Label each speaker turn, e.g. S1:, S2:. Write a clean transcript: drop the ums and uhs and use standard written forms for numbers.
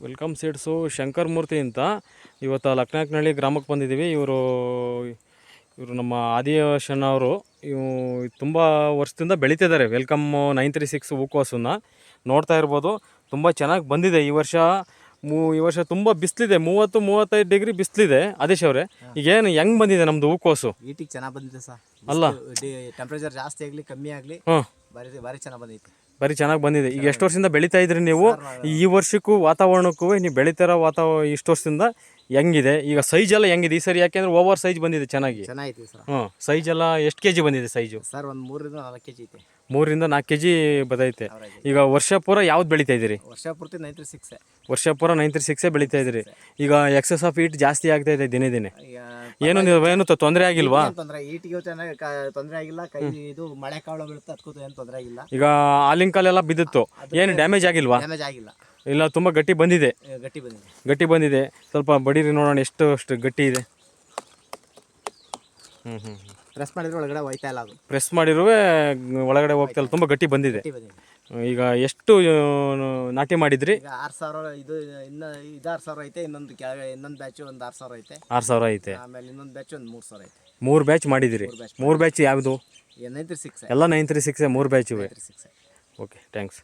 S1: Welcome seeds Shankar ಮೂರ್ತಿ ಅಂತ. ಇವತ್ತು ಲಕ್ನಾಕ್ನಹಳ್ಳಿ ಗ್ರಾಮಕ್ಕೆ ಬಂದಿದ್ದೀವಿ. ಇವರು ನಮ್ಮ ಆದಿವಾಸಣ್ಣ ಅವರು. ಇವು ತುಂಬ ವರ್ಷದಿಂದ ಬೆಳೀತಿದ್ದಾರೆ ವೆಲ್ಕಮ್ 936 ಹೂಕೋಸನ್ನು ನೋಡ್ತಾ ಇರ್ಬೋದು. ತುಂಬ ಚೆನ್ನಾಗಿ ಬಂದಿದೆ ಈ ವರ್ಷ. ತುಂಬ ಬಿಸಿಲಿದೆ, 30-35 ಡಿಗ್ರಿ ಬಿಸಿಲಿದೆ. ಆದೇಶ್ ಅವರೇ, ಈಗೇನು ಹೆಂಗೆ ಬಂದಿದೆ ನಮ್ಮದು ಹೂಕೋಸು?
S2: ಈಟಿಗೆ ಚೆನ್ನಾಗಿ ಬಂದಿದೆ ಸರ್.
S1: ಅಲ್ಲ,
S2: ಟೆಂಪ್ರೇಚರ್ ಜಾಸ್ತಿ ಆಗಲಿ ಕಮ್ಮಿ ಆಗಲಿ ಭಾರಿ ಚೆನ್ನಾಗಿ ಬಂದೈತೆ.
S1: ಬರೀ ಚೆನ್ನಾಗಿ ಬಂದಿದೆ. ಈಗ ಎಷ್ಟು ವರ್ಷದಿಂದ ಬೆಳೀತಾ ಇದ್ರಿ ನೀವು? ಈ ವರ್ಷಕ್ಕೂ ವಾತಾವರಣಕ್ಕೂ ನೀವು ಬೆಳೀತಾರೋ ಇಷ್ಟು ವರ್ಷದಿಂದ ಹೆಂಗಿದೆ? ಈಗ ಸೈಜ್ ಎಲ್ಲ ಹೆಂಗಿದೆ ಈ ಸರಿ? ಯಾಕೆಂದ್ರೆ ಓವರ್ ಸೈಜ್ ಬಂದಿದೆ
S2: ಚೆನ್ನಾಗಿದೆ ಸರ್.
S1: ಸೈಜ್ ಎಲ್ಲ ಎಷ್ಟು ಕೆಜಿ ಬಂದಿದೆ ಸೈಜು?
S2: ಸರ್ ಒಂದು 3-4 ಕೆಜಿ ಐತೆ.
S1: 3-4 ಕೆಜಿ ಬದೈತೆ. ಈಗ ವರ್ಷ ಪೂರ ಯಾವ್ದು ಬೆಳೀತಾ ಇದ್ದೀರಿ?
S2: ವರ್ಷ ಪೂರ್ತಿ 936.
S1: ವರ್ಷ ಪೂರ 936 ಬೆಳೀತಾ ಇದ್ದೀರಿ. ಈಗ ಎಕ್ಸಸ್ ಆಫ್ ಹೀಟ್ ಜಾಸ್ತಿ ಆಗ್ತಾ ಇದೆ ದಿನೇ ದಿನೇ. ಏನು ತೊಂದರೆ ಆಗಿಲ್ವಾ?
S2: ಈಟಿಗೆ ತೊಂದರೆ ಆಗಿಲ್ಲ. ಕೈ ಇದು ಮಳೆ ಕಾಳು ಬೀಳುತ್ತೆ, ಅದಕ್ಕೂ ಏನು ತೊಂದರೆ ಆಗಿಲ್ಲ.
S1: ಈಗ ಆಲಿಂಗ್ ಕಾಲೆಲ್ಲ ಬಿದ್ದಿತ್ತು, ಏನು ಡ್ಯಾಮೇಜ್ ಆಗಿಲ್ವಾ?
S2: ಡ್ಯಾಮೇಜ್ ಆಗಿಲ್ಲ.
S1: ಇಲ್ಲ, ತುಂಬ ಗಟ್ಟಿ ಬಂದಿದೆ.
S2: ಗಟ್ಟಿ ಬಂದಿದೆ.
S1: ಸ್ವಲ್ಪ ಬಡೀರಿ ನೋಡೋಣ ಅಷ್ಟು ಗಟ್ಟಿ ಇದೆ.
S2: ಪ್ರೆಸ್ ಮಾಡಿದ್ರೆ ಒಳಗಡೆ ಹೋಯ್ತಾ ಇಲ್ಲ. ಅದು
S1: ಪ್ರೆಸ್ ಮಾಡಿರುವೆ ಒಳಗಡೆ ಹೋಗ್ತಾ ಇಲ್ಲ, ತುಂಬ ಗಟ್ಟಿ ಬಂದಿದೆ. ಈಗ ಎಷ್ಟು ನಾಟಿ ಮಾಡಿದ್ರಿ?
S2: ಈಗ 6,000. ಇದು ಇನ್ನು 6,000 ಐತೆ. ಇನ್ನೊಂದು ಬ್ಯಾಚ್ ಒಂದು 6,000 ಐತೆ.
S1: 6,000 ಐತೆ.
S2: ಆಮೇಲೆ ಇನ್ನೊಂದು ಬ್ಯಾಚ್ ಒಂದು 3,000 ಐತೆ.
S1: 3 ಬ್ಯಾಚ್ ಮಾಡಿದಿರಿ? 3 ಬ್ಯಾಚ್ ಯಾವುದು?
S2: 936
S1: ಎಲ್ಲ 936 3 ಬ್ಯಾಚ್ ಇವೆ. Okay, thanks.